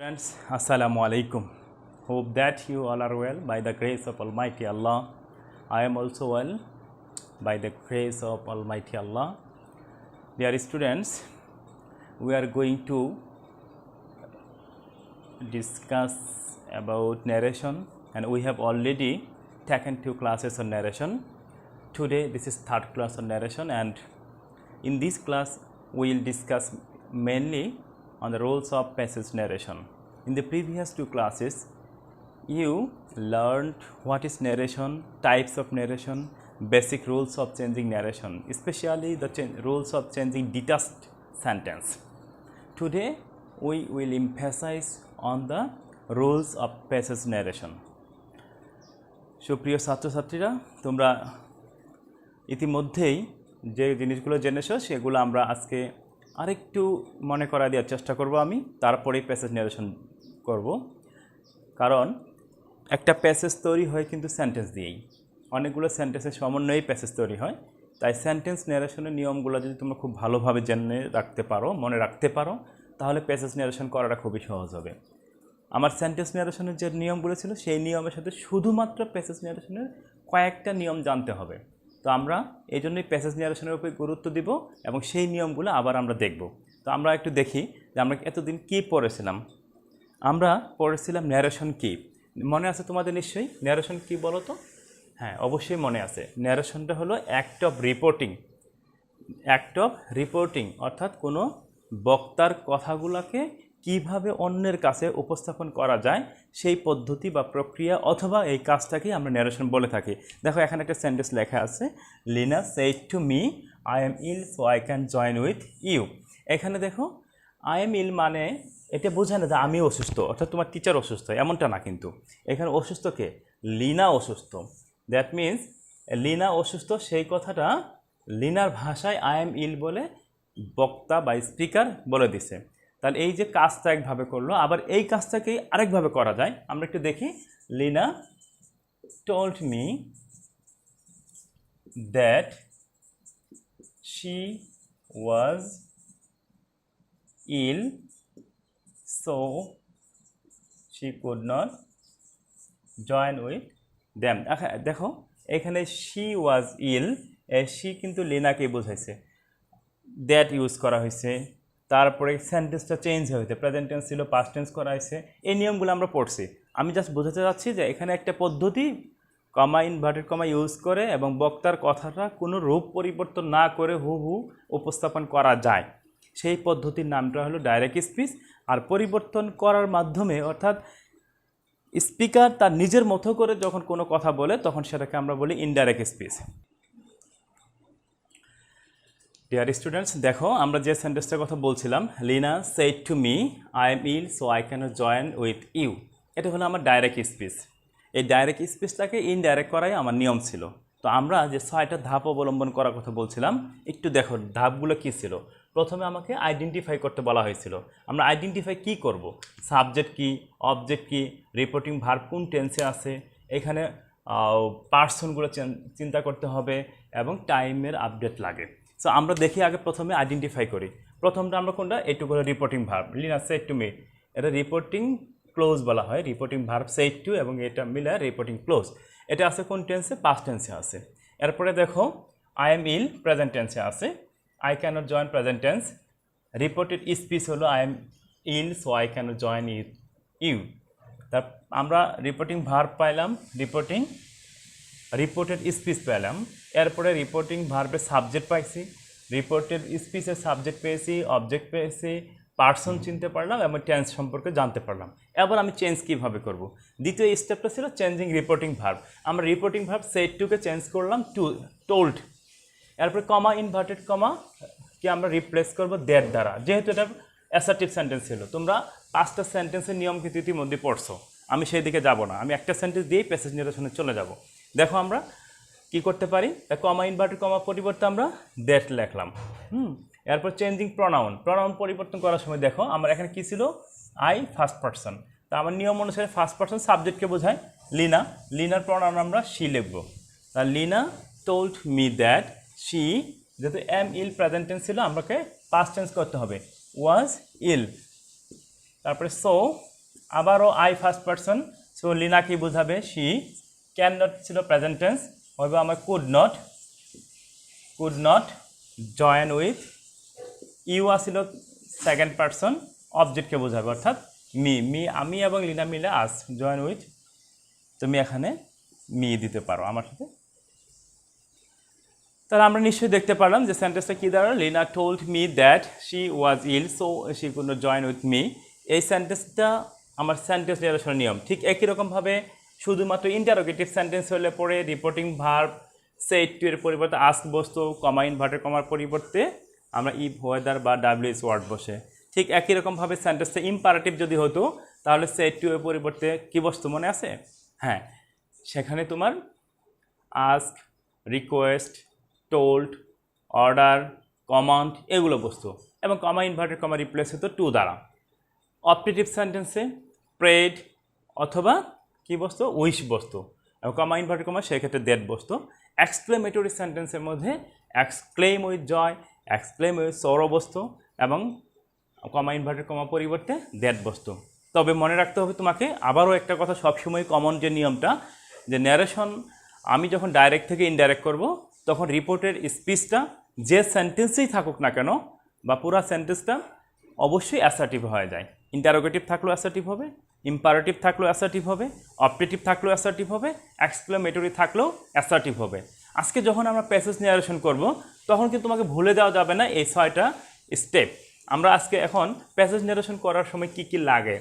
Friends, Assalamu alaikum. Hope that you all are well by the grace of Almighty Allah. I am also well by the grace of Almighty Allah. Dear students, we are going to discuss about narration, and we have already taken 2 classes on narration. Today this is 3rd class on narration, and in this class we will discuss mainly on the roles of passage narration. In the previous 2 classes, you learned what is narration, types of narration, basic rules of changing narration, especially the rules of changing detached sentence. Today, we will emphasize on the rules of passage narration. সুপ্রিয় ছাত্রছাত্রীরা, তোমরা ইতিমধ্যেই যে জিনিসগুলো জেনেছো সেগুলো আমরা আজকে আরেকটু মনে করা দেওয়ার চেষ্টা করব। আমি তারপরেই প্যাসেজ ন্যারেশন করব, কারণ একটা প্যাসেজ তৈরি হয় কিন্তু সেন্টেন্স দিয়েই, অনেকগুলো সেন্টেন্সের সমন্বয়েই প্যাসেজ তৈরি হয়। তাই সেন্টেন্স ন্যারেশনের নিয়মগুলো যদি তোমরা খুব ভালোভাবে জেনে রাখতে পারো, মনে রাখতে পারো, তাহলে প্যাসেজ ন্যারেশন করাটা খুবই সহজ হবে। আমার সেন্টেন্স ন্যারেশনের যে নিয়মগুলো ছিল সেই নিয়মের সাথে শুধুমাত্র প্যাসেজ ন্যারেশনের কয়েকটা নিয়ম জানতে হবে। তো আমরা এই জন্যই প্যাসেজ ন্যারেশনের উপরে গুরুত্ব দিব এবং সেই নিয়মগুলো আবার আমরা দেখব। তো আমরা একটু দেখি যে আমরা এতদিন কী পড়েছিলাম। আমরা পড়েছিলাম ন্যারেশন কী, মনে আছে তোমাদের নিশ্চয়ই? ন্যারেশন কী বলো তো? হ্যাঁ, অবশ্যই মনে আছে। ন্যারেশনটা হলো অ্যাক্ট অফ রিপোর্টিং, অর্থাৎ কোনো বক্তার কথাগুলোকে কিভাবে অন্যের কাছে উপস্থাপন করা যায় সেই পদ্ধতি বা প্রক্রিয়া অথবা এই কাজটাকেই আমরা ন্যারেশন বলে থাকি। দেখো এখানে একটা সেন্টেন্স লেখা আছে, Lina said to me I am ill so I can join with you. এখানে দেখো আই এম ইল মানে এটা বোঝায় না যে আমি অসুস্থ, অর্থাৎ তোমার টিচার অসুস্থ, এমনটা না। কিন্তু এখানে অসুস্থ কে? লিনা অসুস্থ। দ্যাট মিন্স লিনা অসুস্থ, সেই কথাটা লিনার ভাষায় আই এম ইল বলে বক্তা বা স্পিকার বলে দিছে। তাহলে এই যে কাজটা একভাবে করলো, আবার এই কাজটাকেই আরেকভাবে করা যায়। আমরা একটু দেখি, Lina told me that she was ill so she could not join with them. দেখো এখানে শি ওয়াজ ইল, শি কিন্তু লিনাকে বোঝাইছে, দ্যাট ইউজ করা হয়েছে। তারপরে সেন্টেন্সটা চেঞ্জ হয়েছে, প্রেজেন্ট টেন্স ছিল পাস্ট টেন্স করা হয়েছে। এই নিয়মগুলো আমরা পড়ছি। আমি জাস্ট বোঝাতে চাচ্ছি যে এখানে একটা পদ্ধতি কমা ইনভার্টেড কমা ইউজ করে এবং বক্তার কথাটা কোনো রূপ পরিবর্তন না করে হুবহু উপস্থাপন করা যায়। সেই পদ্ধতির নামটা হলো ডাইরেক্ট স্পিচ। আর পরিবর্তন করার মাধ্যমে, অর্থাৎ স্পিকার তার নিজের মতো করে যখন কোনো কথা বলে তখন সেটাকে আমরা বলি ইনডাইরেক্ট স্পিচ। ডিয়ার স্টুডেন্টস, দেখো আমরা যে সেন্টেন্সটার কথা বলছিলাম, Lina said to me I am ill so I can join with you, এটা হলো আমার ডাইরেক্ট স্পিচ। এই ডাইরেক্ট স্পিচটাকে ইনডাইরেক্ট করাই আমার নিয়ম ছিল। তো আমরা যে 6টা ধাপ অবলম্বন করার কথা বলছিলাম, একটু দেখো ধাপগুলো কী ছিল। প্রথমে আমাকে আইডেন্টিফাই করতে বলা হয়েছিল। আমরা আইডেন্টিফাই কি করব? সাবজেক্ট কি, অবজেক্ট কি, রিপোর্টিং ভার্ব কোন টেন্সে আছে, এখানে পার্সনগুলো চিন্তা করতে হবে এবং টাইমের আপডেট লাগে। সো আমরা দেখি আগে প্রথমে আইডেন্টিফাই করি। প্রথমটা আমরা কোনটা? এইটুকু হলো reporting verb, Lina said to me, এটা রিপোর্টিং ক্লোজ বলা হয়। রিপোর্টিং ভার্ব সেড টু এবং এটা মিলে রিপোর্টিং ক্লোজ। এটা আছে কোন টেন্সে? পাস্ট টেন্সে আছে। এরপরে দেখো আই এম ইল প্রেজেন্ট টেন্সে আছে, I cannot join present tense. Reported speech হলো I am ill so I cannot join you. তার আমরা রিপোর্টিং ভার্ব পাইলাম, রিপোর্টেড স্পিচ পেলাম। এরপরে রিপোর্টিং ভার্বের সাবজেক্ট পাইছি, রিপোর্টেড স্পিচের সাবজেক্ট পেয়েছি, অবজেক্ট পেয়েছি, পার্সন চিনতে পারলাম এবং টেন্স সম্পর্কে জানতে পারলাম। এবার আমি চেঞ্জ কীভাবে করব? দ্বিতীয় স্টেপটা ছিল চেঞ্জিং রিপোর্টিং ভার্ব। আমরা রিপোর্টিং ভার্ব সেড টুকে চেঞ্জ করলাম টু টোল্ড। এরপরে কমা ইনভার্টেড কমা কি আমরা রিপ্লেস করব দ্যাট দ্বারা, যেহেতু এটা অ্যাসার্টিভ সেন্টেন্স ছিল। তোমরা 5টা সেন্টেন্সের নিয়ম কিন্তু ইতিমধ্যে পড়ছো, আমি সেই দিকে যাব না। আমি একটা সেন্টেন্স দিয়েই প্যাসেজ ন্যারেশনে চলে যাব। দেখো আমরা কি করতে পারি, কমা ইনভার্টেড কমা পরিবর্তে আমরা দ্যাট লিখলাম। এরপর চেঞ্জিং প্রনাউন পরিবর্তন করার সময় দেখো আমার এখানে কি ছিল? I first person. তা আমার নিয়ম অনুসারে ফার্স্ট পারসন সাবজেক্টকে বোঝায় লিনা, লিনার প্রনাউন আমরা শি লিখব। তা Lina told me that she, যেহেতু এম ইল প্রেজেন্ট টেন্স ছিল আমাকে পাস্ট টেন্স করতে হবে, ওয়াজ ইল। তারপরে সো আবারও I first person, so Lina কি বোঝাবে? শি। ক্যান নট ছিল প্রেজেন্ট টেন্স, হবে আমার could not join with. You আসিল সেকেন্ড পারসন, অবজেক্টকে বোঝাবে অর্থাৎ আমি এবং লিনা মিলে আস জয়েন উইথ, তুমি এখানে মি দিতে পারো আমার সাথে। তাহলে আমরা নিশ্চয়ই দেখতে পারলাম যে সেন্টেন্সটা কী দাঁড়ালো, Lina told me that she was ill so she could not join with me. এই সেন্টেন্সটা আমার সেন্টেন্স নির্বাচনের নিয়ম। ঠিক একই রকমভাবে শুধুমাত্র ইন্টারোগেটিভ সেন্টেন্স হলে পরে রিপোর্টিং ভার্ব সেড টু এর পরিবর্তে আস্ক বসতো, কমা ইনভার্টেড কমার পরিবর্তে আমরা ইফ ওয়েদার বা ডাব্লিউএস ওয়ার্ড বসে। ঠিক একই রকমভাবে সেন্টেন্সটা ইম্পারেটিভ যদি হতো তাহলে সেড টু এর পরিবর্তে কী বসতো মনে আছে? হ্যাঁ, সেখানে তোমার ask, request, told, order, command এগুলো বসতো এবং কমা ইনভার্টেড কমা রিপ্লেস হতো টু দ্বারা। অপটেটিভ সেন্টেন্সে প্রেড অথবা কী বসতো? উইশ বসতো এবং কমা ইনভার্টেড কমা সেক্ষেত্রে দ্যাট বসতো। এক্সক্লেমেটরি সেন্টেন্সের মধ্যে exclaim with joy, exclaim with sorrow বসতো এবং কমা ইনভার্টেড কমা পরিবর্তে দ্যাট বসতো। তবে মনে রাখতে হবে তোমাকে আবারও একটা কথা, সবসময় কমন যে নিয়মটা, যে ন্যারেশন আমি যখন ডাইরেক্ট থেকে ইনডাইরেক্ট করব তখন রিপোর্টের স্পিচটা যে সেন্টেন্সেই থাকুক না কেন বা পুরো সেন্টেন্সটা অবশ্যই অ্যাসার্টিভ হয়ে যায়। ইন্টারোগেটিভ থাকলেও অ্যাসার্টিভ হবে, ইম্পারেটিভ থাকলেও অ্যাসার্টিভ হবে, অপটেটিভ থাকলেও অ্যাসার্টিভ হবে, এক্সক্লেমেটরি থাকলেও অ্যাসার্টিভ হবে। আজকে যখন আমরা প্যাসেজ ন্যারেশন করব তখন কিন্তু তোমাকে ভুলে যাওয়া যাবে না এই 6টা স্টেপ। আমরা আজকে এখন প্যাসেজ ন্যারেশন করার সময় কি কি লাগে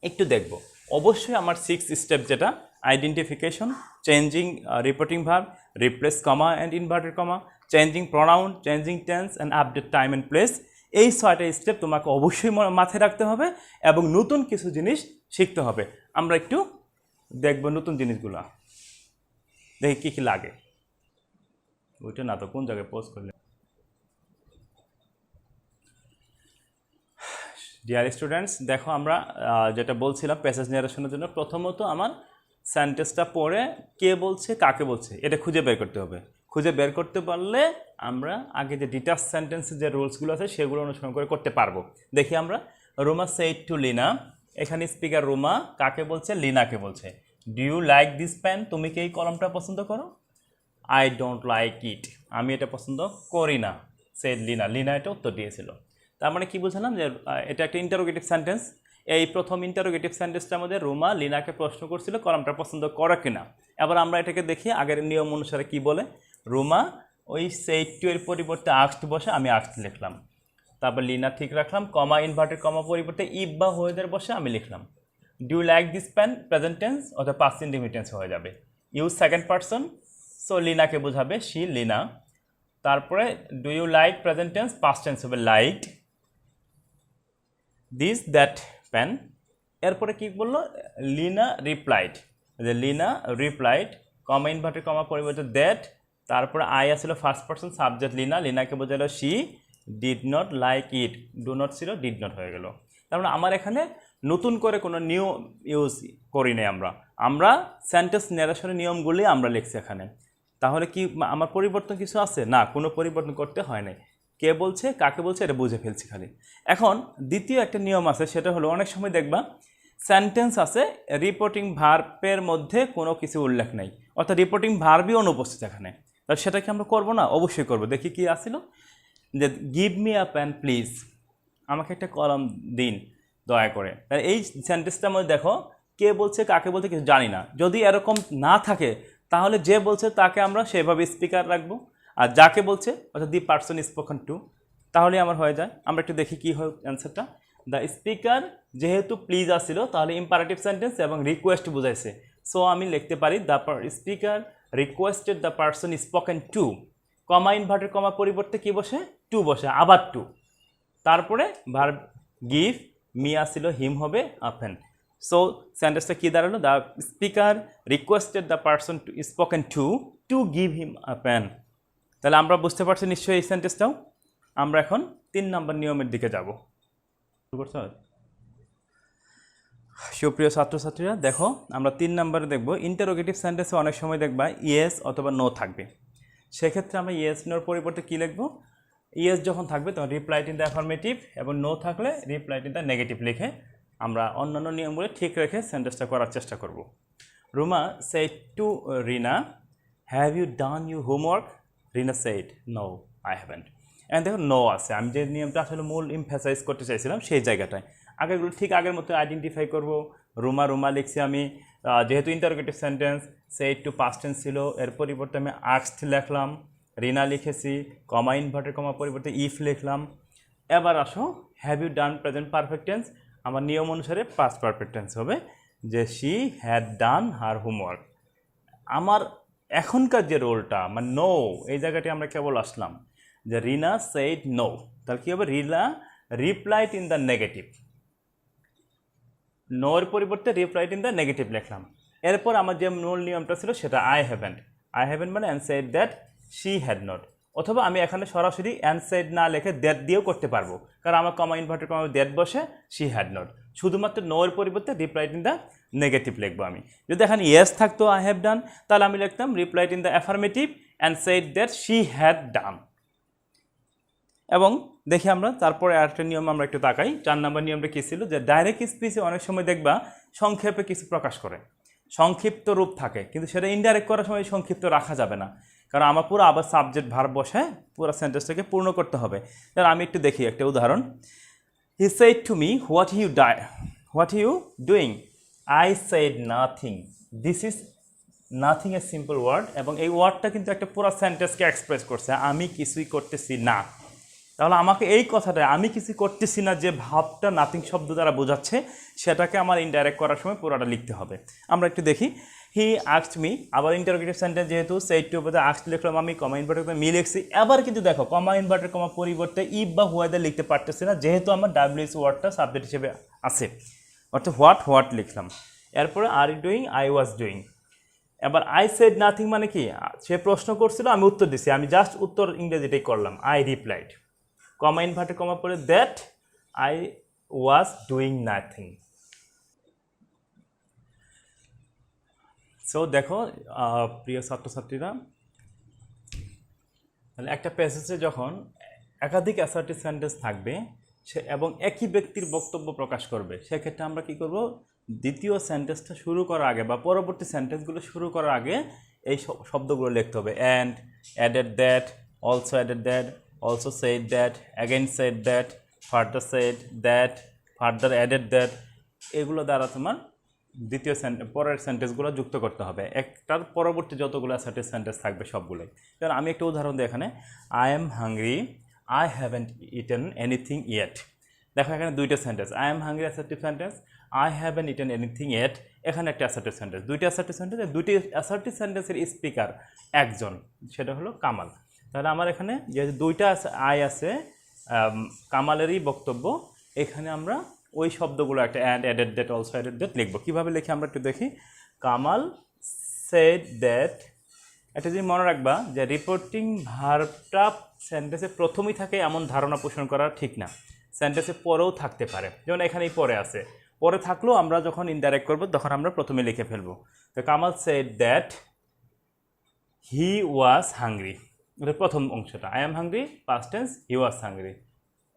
একটু দেখব। অবশ্যই আমার 6 স্টেপ যেটা identification, changing reporting verb, replace comma and inverted comma, changing pronoun, changing tense and update time and place, এই 6টা স্টেপ তোমাকে অবশ্যই মাথায় রাখতে হবে এবং নতুন কিছু জিনিস শিখতে হবে। আমরা একটু দেখব নতুন জিনিসগুলো, দেখি কী কী লাগে। ওইটা না তো কোন জায়গায় পোস্ট করলে। ডিয়ার স্টুডেন্টস, দেখো আমরা যেটা বলছিলাম প্যাসেজ ন্যারেশনের জন্য প্রথমত আমার সেন্টেন্সটা পড়ে কে বলছে কাকে বলছে এটা খুঁজে বের করতে হবে। খুঁজে বের করতে পারলে আমরা আগে যে ডিটাচ সেন্টেন্সের যে রুলসগুলো আছে সেগুলো অনুসরণ করে করতে পারবো। দেখি আমরা, রোমা সেড টু লিনা, এখানে স্পিকার রোমা কাকে বলছে? লিনাকে বলছে। Do you like this pen, তুমি কি এই কলমটা পছন্দ করো? আই ডোন্ট লাইক ইট, আমি এটা পছন্দ করি না। সেড লিনা, লিনা এটা উত্তর দিয়েছিল। তার মানে কি বুঝলাম যে এটা একটা ইন্টারোগেটিভ সেন্টেন্স। এই প্রথম ইন্টারোগেটিভ সেন্টেন্সটার মধ্যে রোমা লিনাকে প্রশ্ন করছিল কলমটা পছন্দ করো কিনা। এবার আমরা এটাকে দেখি আগের নিয়ম অনুসারে কি বলে। রোমা ওই সেড টু এর পরিবর্তে আস্কড বসে আমি আস্কড লিখলাম, তারপর লিনা ঠিক রাখলাম, কমা ইনভার্টেড কমা পরিবর্তে ইফ বা হোয়েদার বসে আমি লিখলাম। Do you like this pen present tense অথবা পাস্ট ইনডিফিনিট টেন্স হয়ে যাবে। ইউ সেকেন্ড পারসন, সো লিনাকে বোঝাবে শি লিনা। তারপরে do you like present tense, past tense হবে লাইকড। দিস দ্যাট পেন, এরপরে কি বললো? লিনা রিপ্লাইড, যে Lina replied, comma inverted comma পরিবর্তে দ্যাট, তারপরে আই আসছিল ফার্স্ট পারসন, সাবজেক্ট লিনা, লিনাকে বোঝালো she did not like it, do not ছিল ডিড নট হয়ে গেল। তার মানে আমার এখানে নতুন করে কোনো নিয়ম ইউজ করি নাই, আমরা সেন্টেন্স ন্যারেশনের নিয়মগুলি আমরা লিখছি এখানে। তাহলে কি আমার পরিবর্তন কিছু আছে? না, কোনো পরিবর্তন করতে হয় নাই। কে বলছে কাকে বলছে এটা বুঝে ফেলছি খালি। এখন দ্বিতীয় একটা নিয়ম আছে, সেটা হলো অনেক সময় দেখবা সেন্টেন্স আছে রিপোর্টিং ভার্বের মধ্যে কোনো কিছু উল্লেখ নেই, অর্থাৎ রিপোর্টিং ভার্বই অনুপস্থিত এখানে। তাহলে সেটা কি আমরা করবো না? অবশ্যই করবো। দেখি কি আসছিল, যে give me a pen please, আমাকে একটা কলম দিন দয়া করে। তাহলে এই সেন্টেন্সটার মধ্যে দেখো কে বলছে কাকে বলছে কিছু জানি না। যদি এরকম না থাকে তাহলে যে বলছে তাকে আমরা সেভাবে স্পিকার রাখবো, আর যাকে বলছে অর্থাৎ দি পারসন স্পোকেন টু, তাহলে আমার হয়ে যায়। আমরা একটু দেখি কী হয় অ্যান্সারটা। দ্য স্পিকার যেহেতু প্লিজ আসছিল তাহলে ইম্পারেটিভ সেন্টেন্স এবং রিকোয়েস্ট বুঝাইছে, সো আমি লিখতে পারি the speaker requested the person spoken to, comma inverted comma পরিবর্তে কি বসে? টু বসে, আবার টু। তারপরে ভার্ব গিভ, মি আসছিল হিম হবে আ পেন। সো সেন্টেন্সটা কী দাঁড়ালো? The speaker requested the person to spoken to give him a pen. তাহলে আমরা বুঝতে পারছি নিশ্চয়ই এই সেন্টেন্সটাও। আমরা এখন 3 নম্বর নিয়মের দিকে যাব। সুপ্রিয় ছাত্রছাত্রীরা দেখো, আমরা 3 নম্বরে দেখব ইন্টারোগেটিভ সেন্টেন্সে অনেক সময় দেখবা ইয়েস অথবা নো থাকবে। সেক্ষেত্রে আমরা ইয়েস নোর পরিবর্তে কী লিখব? ইয়েস যখন থাকবে তখন রিপ্লাইড ইন দ্য অ্যাফার্মেটিভ, এবং নো থাকলে রিপ্লাইড ইন দ্য নেগেটিভ লিখে আমরা অন্যান্য নিয়মগুলো ঠিক রেখে সেন্টেন্সটা করার চেষ্টা করব। Ruma said to Rina, have you done your homework? Rina said, no, I haven't. And দেখো নো আছে, আমি যে নিয়মটা আসলে মূল এমফাসাইজ করতে চাইছিলাম সেই জায়গাটায় আগেরগুলো ঠিক আগের মতো আইডেন্টিফাই করব। রুমা রুমা লিখছি আমি, যেহেতু interrogative sentence said to past tense ছিল, এর পরিবর্তে আমি asked লিখলাম। রিনা লিখেছি, কমা ইনভার্টেড কমা পরিবর্তে ইফ লিখলাম। এবার আসো have you done present perfect tense, আমার নিয়ম অনুসারে পাস্ট পারফেক্ট টেন্স হবে যে she had done her homework. আমার এখনকার যে রোলটা মানে নো, এই জায়গাটি আমরা কেবল আসলাম যে রিনা সেইড নো, তাহলে কী হবে, রিনা রিপ্লাইড ইন দ্য নেগেটিভ, নোর পরিবর্তে রিপ্লাইড ইন দ্য নেগেটিভ লিখলাম। এরপর আমার যে মূল নিয়মটা ছিল সেটা আই হ্যাভেন্ট মানে and said that she had not, অথবা আমি এখানে সরাসরি অ্যান্ড সেড না লিখে দ্যাট দিয়েও করতে পারবো, কারণ আমার কমা ইনভার্টেড কমা দ্যাট বসে শি হ্যাড নট, শুধুমাত্র নোর পরিবর্তে রিপ্লাইড ইন দ্য নেগেটিভ লিখবো আমি। যদি এখানে ইয়েস থাকতো আই হ্যাভ ডান, তাহলে আমি লিখতাম replied in the affirmative and said that she had ডান। এবং দেখি আমরা তারপরে আরেকটা নিয়ম আমরা একটু তাকাই। 4 নম্বর নিয়মটা কী ছিল, যে ডাইরেক্ট স্পিচে অনেক সময় দেখবা সংক্ষেপে কিছু প্রকাশ করে, সংক্ষিপ্ত রূপ থাকে, কিন্তু সেটা ইনডাইরেক্ট করার সময় সংক্ষিপ্ত রাখা যাবে না, কারণ আমার পুরো আবার সাবজেক্ট ভার্ব বসে পুরো সেন্টেন্সটাকে পূর্ণ করতে হবে। তাহলে আমি একটু দেখি একটা উদাহরণ। He said to me what you doing, I said nothing. This is nothing a simple word, এবং এই ওয়ার্ডটা কিন্তু একটা পুরো সেন্টেন্সকে এক্সপ্রেস করছে, আমি কিছুই করতেছি না। তাহলে আমাকে এই কথাটা আমি কিছু করতেছি না যে ভাবটা নাথিং শব্দ দ্বারা বোঝাচ্ছে, সেটাকে আমার ইনডাইরেক্ট করার সময় পুরোটা লিখতে হবে। আমরা একটু দেখি। হি আস্কড মি, আবার ইন্টারোগেটিভ সেন্টেন্স যেহেতু সেড টু উপরে আস্কড লিখলাম আমি, কমা ইনভার্টেড মি লিখছি। এবার কিন্তু দেখো কমা ইনভার্টেড কমা পরিবর্তে ইফ বা হোয়াইদার লিখতে পারতেছি না, যেহেতু আমার ডাব্লিউএস ওয়ার্ডটা সাবজেক্ট হিসেবে আছে, অর্থাৎ হোয়াট লিখলাম। এরপরে are you doing, I was doing. এবার আই সেড নাথিং মানে কি, সে প্রশ্ন করছিল আমি উত্তর দিছি, আমি জাস্ট উত্তর ইংরেজিটাই করলাম, I replied. Comma inverted comma পরে that I was doing nothing. So দেখো প্রিয় ছাত্রছাত্রীরা, তাহলে একটা প্যাসেজে যখন একাধিক অ্যাসার্টিভ সেন্টেন্স থাকবে সে এবং একই ব্যক্তির বক্তব্য প্রকাশ করবে, সেক্ষেত্রে আমরা কি করব, দ্বিতীয় সেন্টেন্সটা শুরু করার আগে বা পরবর্তী সেন্টেন্সগুলো শুরু করার আগে এই শব্দগুলো লিখতে হবে। And, added that, also added that, also said that, again said that, further said that, further added that, এগুলো দ্বারা তোমার দ্বিতীয় পরের সেন্টেন্সগুলো যুক্ত করতে হবে। একটার পরবর্তী যতগুলো অ্যাসার্টিভ সেন্টেন্স থাকবে সবগুলোই। যেমন আমি একটা উদাহরণ দিই এখানে, I am hungry, I haven't eaten anything yet. দেখো এখানে দুইটা sentence, I am hungry assertive sentence, I haven't eaten anything yet, এখানে একটা অ্যাসার্টিভ সেন্টেন্স, দুইটা অ্যাসার্টিভ সেন্টেন্স। দুইটি অ্যাসার্টিভ সেন্টেন্সের স্পিকার একজন, সেটা হলো কামাল। তাহলে আমার এখানে যে দুইটা আই আছে, কামালেরই বক্তব্য, এখানে আমরা ওই শব্দগুলো একটা and, added that, also added that লিখবো। কীভাবে লিখি আমরা একটু দেখি। কামাল সেড দ্যাট, একটা জিনিস মনে রাখবা যে রিপোর্টিং ভার্বটা সেন্টেন্সে প্রথমেই থাকে এমন ধারণা পোষণ করা ঠিক না, সেন্টেন্সে পরেও থাকতে পারে। যেমন এখানেই পরে আছে, পরে থাকলেও আমরা যখন ইনডাইরেক্ট করবো তখন আমরা প্রথমে লিখে ফেলবো। তো Kamal shed that he was hungry, এটা প্রথম অংশটা, I am hungry past tense, he was hungry.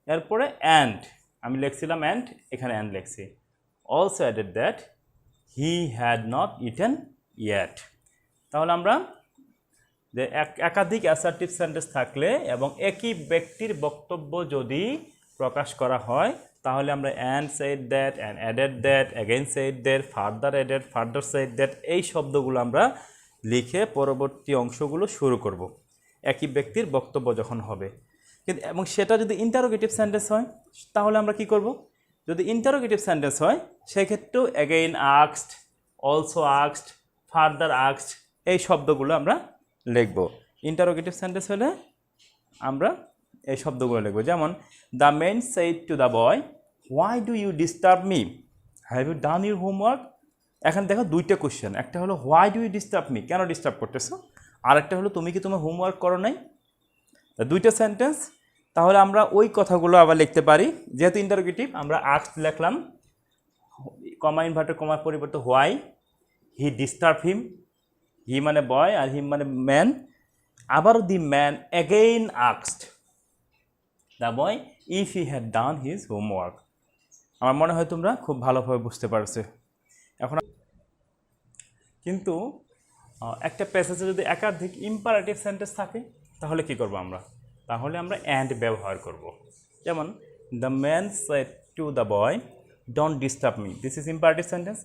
এরপরে অ্যান্ড, আমি লিখছিলাম অ্যান্ড, এখানে অ্যান্ড লিখছি। Also added that he had not eaten yet. তাহলে আমরা যে একাধিক অ্যাসার্টিভ সেন্টেন্স থাকলে এবং একই ব্যক্তির বক্তব্য যদি প্রকাশ করা হয়, তাহলে আমরা and said that, and added that, again said that, further added, further said that, এই শব্দগুলো আমরা লিখে পরবর্তী অংশগুলো শুরু করব একই ব্যক্তির বক্তব্য যখন হবে। কিন্তু এবং সেটা যদি ইন্টারোগেটিভ সেন্টেন্স হয় তাহলে আমরা কি করব, যদি ইন্টারোগেটিভ সেন্টেন্স হয় সেক্ষেত্রেও again asked, also asked, further asked, এই শব্দগুলো আমরা লিখব। ইন্টারোগেটিভ সেন্টেন্স হলে আমরা এই শব্দগুলো লিখব। যেমন the men said to the boy, why do you disturb me, have you done your homework. এখন দেখো দুইটা কোশ্চেন, একটা হলো why do you disturb me, কেন ডিস্টার্ব করতেছো, আর একটা হলো তুমি কি তোমার হোমওয়ার্ক করো নাই। দুইটা সেন্টেন্স, তাহলে আমরা ওই কথাগুলো আবার লিখতে পারি। যেহেতু ইন্টারোগেটিভ আমরা আস্কড লিখলাম, কমা ইনভার্টেড কমার পরিবর্তে হোয়াই, হি ডিস্টার্ব হিম, হি মানে বয় আর হিম মানে ম্যান। আবার the man again asked the boy if he had done his homework. আমার মনে হয় তোমরা খুব ভালোভাবে বুঝতে পারছো। এখন কিন্তু একটা প্যাসেজে যদি একাধিক ইম্পারেটিভ সেন্টেন্স থাকে তাহলে কি করব আমরা? তাহলে আমরা অ্যান্ড ব্যবহার করব। যেমন the man said to the boy don't disturb me, this is imperative sentence.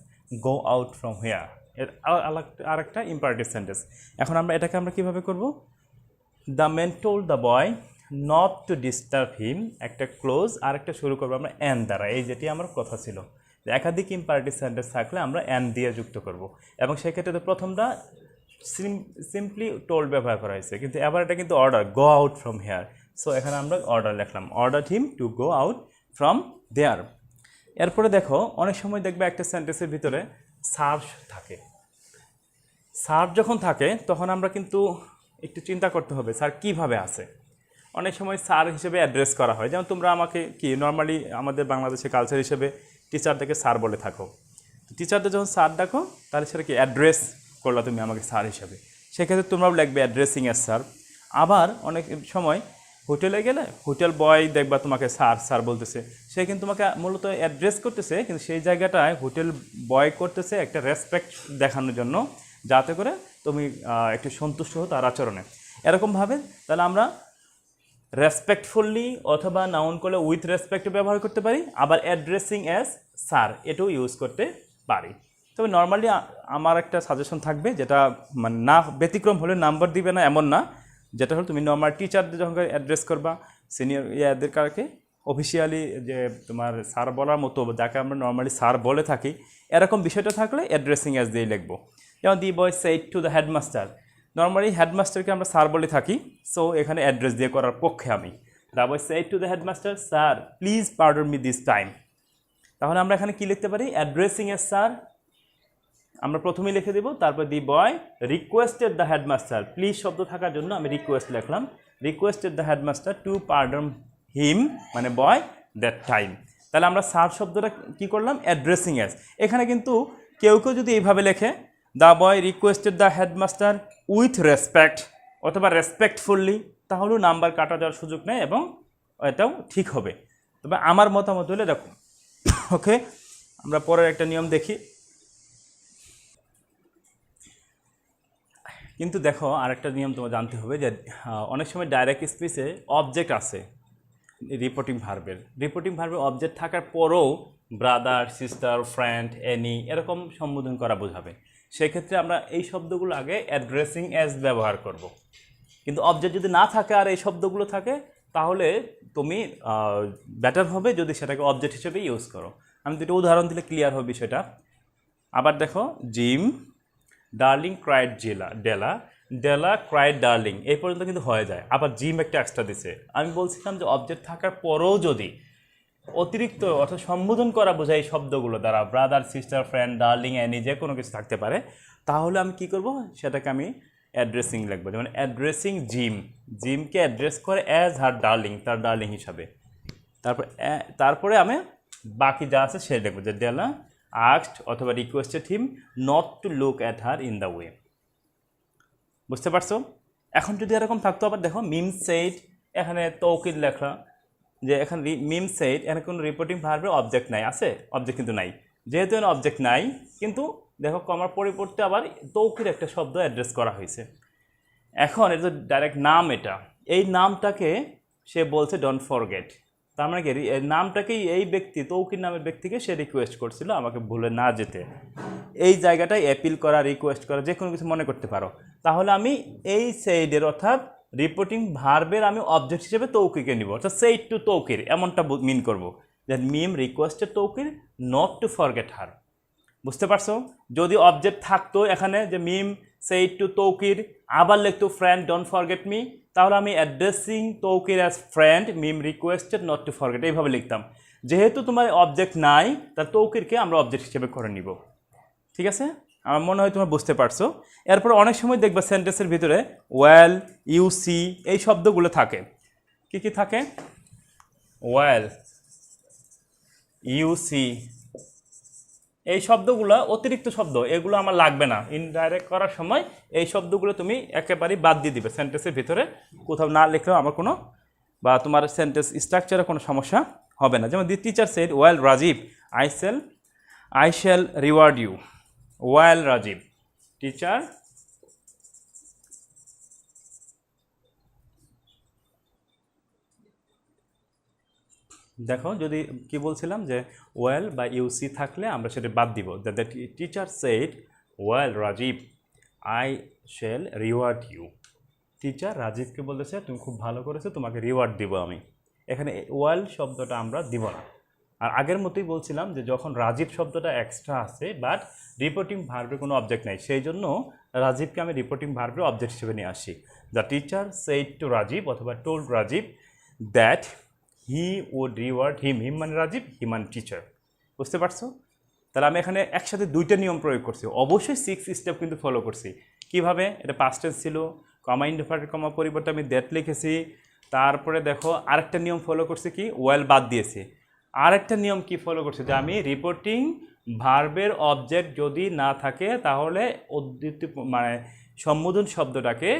Go out from hair, এর আরেকটা ইম্পারেটিভ সেন্টেন্স। এখন আমরা এটাকে আমরা কীভাবে করব? The man told the boy not to disturb হিম, একটা ক্লোজ, আর একটা শুরু করবো আমরা অ্যান্ড দ্বারা, এই যেটি আমার কথা ছিল। একাধিক ইম্পারেটিভ সেন্টেন্স থাকলে আমরা অ্যান্ড দিয়ে যুক্ত করব, এবং সেক্ষেত্রে তো প্রথমটা সিম্পলি টোল্ড ব্যবহার করা হয়েছে, কিন্তু এবার এটা কিন্তু order, go out from here. So এখানে আমরা অর্ডার লিখলাম, order him to go out from there. এরপরে দেখো অনেক সময় দেখবে একটা সেন্টেন্সের ভিতরে সার্ভ থাকে। সার্ভ যখন থাকে তখন আমরা কিন্তু একটু চিন্তা করতে হবে স্যার কীভাবে আছে। অনেক সময় স্যার হিসেবে অ্যাড্রেস করা হয়, যেমন তোমরা আমাকে কি নর্মালি আমাদের বাংলাদেশের কালচার হিসেবে টিচারদেরকে স্যার বলে থাকো। টিচারদের যখন স্যার ডাকো তাহলে সেটা কি অ্যাড্রেস করলা তুমি আমাকে স্যার হিসেবে, সেক্ষেত্রে তোমরাও লিখবে অ্যাড্রেসিং এস স্যার। আবার অনেক সময় হোটেলে গেলে হোটেল বয় দেখবা তোমাকে স্যার স্যার বলতেছে, সে কিন্তু তোমাকে মূলত অ্যাড্রেস করতেছে, কিন্তু সেই জায়গাটায় হোটেল বয় করতেছে একটা রেসপেক্ট দেখানোর জন্য, যাতে করে তুমি একটু সন্তুষ্ট হো তার আচরণে। এরকমভাবে তাহলে আমরা রেসপেক্টফুলি অথবা নাউন করলে উইথ রেসপেক্ট ব্যবহার করতে পারি, আবার অ্যাড্রেসিং অ্যাজ স্যার এটাও ইউজ করতে পারি। তবে নর্মালি আমার একটা সাজেশন থাকবে, যেটা মানে না ব্যতিক্রম হলে নাম্বার দিবে না এমন না, যেটা হলো তুমি নর্মাল টিচারদের যখন অ্যাড্রেস করবা, সিনিয়র ইয়াদের কারকে অফিসিয়ালি যে তোমার স্যার বলার মতো, যাকে আমরা নর্মালি স্যার বলে থাকি, এরকম বিষয়টা থাকলে অ্যাড্রেসিং অ্যাজ দিয়েই লিখবো। যেমন the boy said to the headmaster, normally হেডমাস্টারকে আমরা স্যার বলে থাকি, সো এখানে অ্যাড্রেস দিয়ে করার পক্ষে আমি। The boy said to the headmaster sir please pardon me this time. তাহলে আমরা এখানে কি লিখতে পারি? অ্যাড্রেসিং এ স্যার আমরা প্রথমেই লিখে দেব, তারপর the boy requested the headmaster, please শব্দ থাকার জন্য আমি রিকোয়েস্ট লিখলাম, requested the headmaster to pardon him মানে বয় দ্যাট টাইম। তাহলে আমরা স্যার শব্দটা কি করলাম? Addressing S. এখানে কিন্তু কেউ কেউ যদি এইভাবে লেখে the boy requested the headmaster with respect অথবা রেসপেক্টফুললি, তাহলেও নাম্বার কাটা যাওয়ার সুযোগ নেই এবং এটাও ঠিক হবে। তবে আমার মতামত হলে দেখো, ওকে আমরা পরের একটা নিয়ম দেখি। কিন্তু দেখো আরেকটা নিয়ম তোমার জানতে হবে যে অনেক সময় ডাইরেক্ট স্পিচে অবজেক্ট আছে রিপোর্টিং ভার্বের, রিপোর্টিং ভার্বের অবজেক্ট থাকার পরেও ব্রাদার, সিস্টার, ফ্রেন্ড, এনি এরকম সম্বোধন করা বোঝাবে। সেক্ষেত্রে আমরা এই শব্দগুলো আগে অ্যাড্রেসিং অ্যাজ ব্যবহার করব। কিন্তু অবজেক্ট যদি না থাকে আর এই শব্দগুলো থাকে, তাহলে তুমি বেটার হবে যদি সেটাকে অবজেক্ট হিসেবে ইউজ করো। আমি দুটো উদাহরণ দিলে ক্লিয়ার হবে বিষয়টা। আবার দেখো, জিম ডার্লিং ক্রাইড ডেলা, ডেলা ক্রাইড ডার্লিং, এই পর্যন্ত কিন্তু হয়ে যায়। আবার জিম একটা এক্সট্রা দিছে। আমি বলছিলাম যে অবজেক্ট থাকার পরেও যদি অতিরিক্ত অর্থাৎ সম্বোধন করা বোঝায় এই শব্দগুলো দ্বারা, brother, sister, friend, darling, any যে কোনো কিছু থাকতে পারে, তাহলে আমি কি করব? সেটাকে আমি অ্যাড্রেসিং লিখবো। যেমন অ্যাড্রেসিং জিম, জিমকে অ্যাড্রেস করে অ্যাজ হার ডার্লিং, তার ডার্লিং হিসাবে। তারপরে আমি বাকি যা আছে সেটা লিখবো, যে ডেলা আস্কড অথবা requested him not to look at her in the way. বুঝতে পারছো? এখন যদি এরকম থাকতো, আবার দেখো মিম সেইড, এখানে তৌকিদ লেখা, যে এখানে মিম সেইড, এখানে কোনো রিপোর্টিং ভার্বের অবজেক্ট নাই, আছে অবজেক্ট কিন্তু নাই। যেহেতু এখানে অবজেক্ট নাই, কিন্তু দেখো কমার পরিবর্তে আবার তৌকির একটা শব্দ অ্যাড্রেস করা হয়েছে। এখন এটা ডাইরেক্ট নাম, এটা এই নামটাকে সে বলছে ডোন্ট ফরগেট, তার মানে কি এই নামটাকেই এই ব্যক্তি, তৌকির নামের ব্যক্তিকে সে রিকোয়েস্ট করছিল আমাকে ভুলে না যেতে। এই জায়গাটায় অ্যাপিল করা, রিকোয়েস্ট করা, যে কোনো কিছু মনে করতে পারো। তাহলে আমি এই সেইডের অর্থাৎ রিপোর্টিং ভার্বের আমি অবজেক্ট হিসেবে তৌকিকে নিব, অর্থাৎ সেইড টু তৌকির এমনটা মিন করবো, যে Mim requested Toukir not to forget her. বুঝতে পারছো? যদি অবজেক্ট থাকতো এখানে, যে মিম সেইড টু তৌকির, আবার লিখতো ফ্রেন্ড ডোন্ট ফরগেট মি, তাহলে আমি addressing Taukir as friend Mim requested not to forget এইভাবে লিখতাম। যেহেতু তোমার অবজেক্ট নাই, তার তৌকিরকে আমরা অবজেক্ট হিসেবে করে নিব। ঠিক আছে? আমার মনে হয় তোমরা বুঝতে পারছো। এরপর অনেক সময় দেখবা সেন্টেন্সের ভিতরে ওয়েল, ইউ সি এই শব্দগুলো থাকে। কি কি থাকে? ওয়েল, ইউ সি, এই শব্দগুলো অতিরিক্ত শব্দ, এগুলো আমার লাগবে না। ইনডাইরেক্ট করার সময় এই শব্দগুলো তুমি একেবারেই বাদ দিয়ে দিবে। সেন্টেন্সের ভিতরে কোথাও না লিখলেও আমার কোনো, বা তোমার সেন্টেন্স স্ট্রাকচারে কোনো সমস্যা হবে না। যেমন the teacher said well Rajib I shall reward you. Well Rajib, teacher দেখো যদি কি বলছিলাম যে ওয়েল বা ইউসি থাকলে আমরা সেটা বাদ দিব। The teacher said well Rajib I shall reward you. Teacher রাজীবকে বলতেছে তুমি খুব ভালো করেছো, তোমাকে রিওয়ার্ড দিব আমি। এখানে ওয়েল শব্দটা আমরা দিব না। আর আগের মতোই বলছিলাম যে যখন রাজীব শব্দটা এক্সট্রা আছে বাট রিপোর্টিং ভার্বের কোনো অবজেক্ট নাই, সেই জন্য রাজীবকে আমি রিপোর্টিং ভার্বের অবজেক্ট হিসেবে নিয়ে আসি। The teacher said to Rajib অথবা told Rajib that he would reward him. Him মানে রাজীব, হিম মানে টিচার। বুঝতে পারছো? তাহলে আমি এখানে একসাথে দুইটা নিয়ম প্রয়োগ করছি, অবশ্যই 6 স্টেপ কিন্তু ফলো করছি। কিভাবে? এটা পাস্ট টেন্স ছিল, কমা ইনডেফিনিট কমা পরিবর্তে আমি দ্যাট লিখেছি। তারপরে দেখো আরেকটা নিয়ম ফলো করছি কি, ওয়েল বাদ দিয়েছি। আরেকটা নিয়ম কি ফলো করছি, যে আমি রিপোর্টিং ভার্বের অবজেক্ট যদি না থাকে তাহলে মানে সম্বোধন শব্দটাকে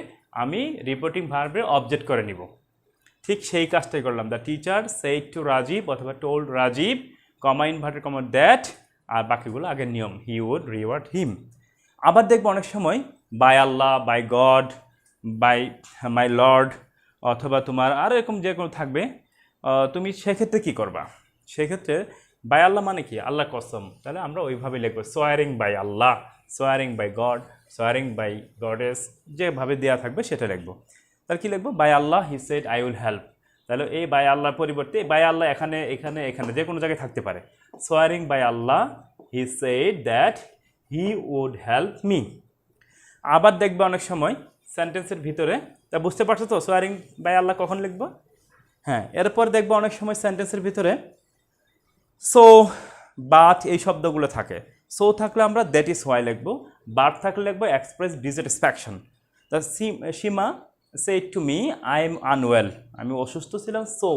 আমি রিপোর্টিং ভার্বের অবজেক্ট করে নিব। ঠিক সেই কাজটাই করলাম। The teacher said to Rajib অথবা told Rajib comma inverted comma that, আর বাকিগুলো আগের নিয়ম, হি উড রিওয়ার্ড হিম। আবার দেখবো অনেক সময় by Allah, by God, by my lord অথবা তোমার আর এরকম যে কোনো থাকবে। তুমি সেক্ষেত্রে কী করবা? সেক্ষেত্রে বাই আল্লাহ মানে কি, আল্লাহ কসম, তাহলে আমরা ওইভাবে লিখবো swearing by Allah, swearing by God, swearing by goddess, যেভাবে দেওয়া থাকবে সেটা লিখবো। তাহলে কী লিখবো? By Allah he said I will help. তাহলে এই বাই আল্লাহর পরিবর্তে বাই আল্লাহ এখানে এখানে এখানে যে কোনো জায়গায় থাকতে পারে। Swearing by Allah he said that he would help me. আবার দেখবে অনেক সময় সেন্টেন্সের ভিতরে, তা বুঝতে পারছো তো সোয়ারিং বাই আল্লাহ কখন লিখবো? হ্যাঁ, এরপর দেখবো অনেক সময় সেন্টেন্সের ভিতরে সো, বাট এই শব্দগুলো থাকে। সো থাকলে আমরা দ্যাট ইজ হোয়াই লিখবো, বাট থাকলে লিখবো এক্সপ্রেস ডিসস্যাটিসফ্যাকশন। তা Sima said to me I am unwell, আমি অসুস্থ ছিলাম, so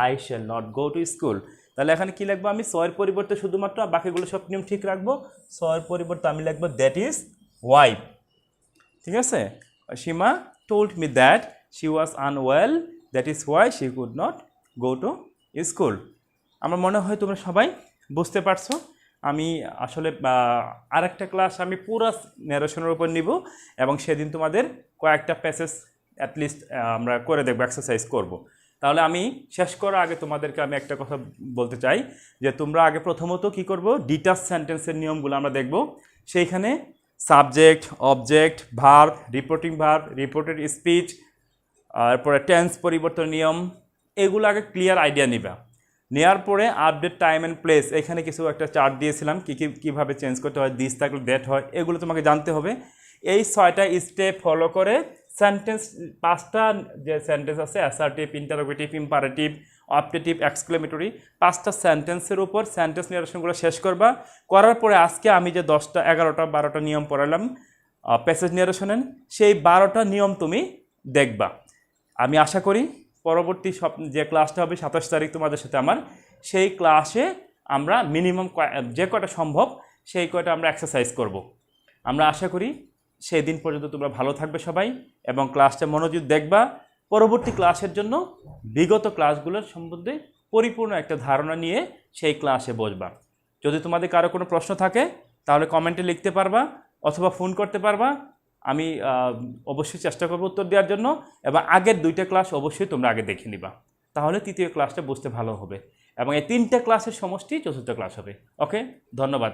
I shall not go to school. তাহলে এখানে কী লিখবো? আমি সয়ের পরিবর্তে শুধুমাত্র, বাকিগুলো সব নিয়ম ঠিক রাখবো, সয়ের পরিবর্তে আমি লিখবো দ্যাট ইজ ওয়াই। ঠিক আছে? Sima told me that she was unwell, that is why she could not go to school. আমার মনে হয় তোমরা সবাই বুঝতে পারছো। আমি আসলে আরেকটা ক্লাস আমি পুরো ন্যারেশনের উপর নিব এবং সেদিন তোমাদের কয়েকটা প্যাসেজ অ্যাটলিস্ট আমরা করে দেখবো, এক্সারসাইজ করব। তাহলে আমি শেষ করার আগে তোমাদেরকে আমি একটা কথা বলতে চাই যে তোমরা আগে প্রথমত কি করব, ডিটাচ সেন্টেন্সের নিয়মগুলো আমরা দেখব। সেইখানে subject, object, verb, reporting verb, reported speech, তারপরে টেন্স পরিবর্তন নিয়ম, এগুলো আগে ক্লিয়ার আইডিয়া নিবা। নেওয়ার পরে আপডেট টাইম অ্যান্ড প্লেস, এখানে কিছু একটা চার্ট দিয়েছিলাম কীভাবে চেঞ্জ করতে হয়, দিস থাকলে দ্যাট হয়, এগুলো তোমাকে জানতে হবে। এই 6টা স্টেপ ফলো করে সেন্টেন্স, 5টা যে সেন্টেন্স আছে assertive, interrogative, imperative, optative, exclamatory, 5টা সেন্টেন্সের উপর সেন্টেন্স নিউরেশনগুলো শেষ করবা। করার পরে আজকে আমি যে 10টা 11টা 12টা নিয়ম পড়ালাম প্যাসেজ নিউরেশনের, সেই 12টা নিয়ম তুমি দেখবা। আমি আশা করি পরবর্তী যে ক্লাসটা হবে 27 তারিখ তোমাদের সাথে আমার, সেই ক্লাসে আমরা মিনিমাম যে কয়টা সম্ভব সেই কয়টা আমরা এক্সারসাইজ করব। আমরা আশা করি সেই দিন পর্যন্ত তোমরা ভালো থাকবে সবাই এবং ক্লাসটা মনোযোগ দেখবা। পরবর্তী ক্লাসের জন্য বিগত ক্লাসগুলোর সম্বন্ধে পরিপূর্ণ একটা ধারণা নিয়ে সেই ক্লাসে বসবা। যদি তোমাদের কারো কোনো প্রশ্ন থাকে তাহলে কমেন্টে লিখতে পারবা অথবা ফোন করতে পারবা। আমি অবশ্যই চেষ্টা করব উত্তর দেওয়ার জন্য, এবং আগের 2টা ক্লাস অবশ্যই তোমরা আগে দেখে নিবা, তাহলে তৃতীয় ক্লাসটা বুঝতে ভালো হবে এবং এই 3টে ক্লাসের সমষ্টি 4র্থ ক্লাস হবে। ওকে, ধন্যবাদ।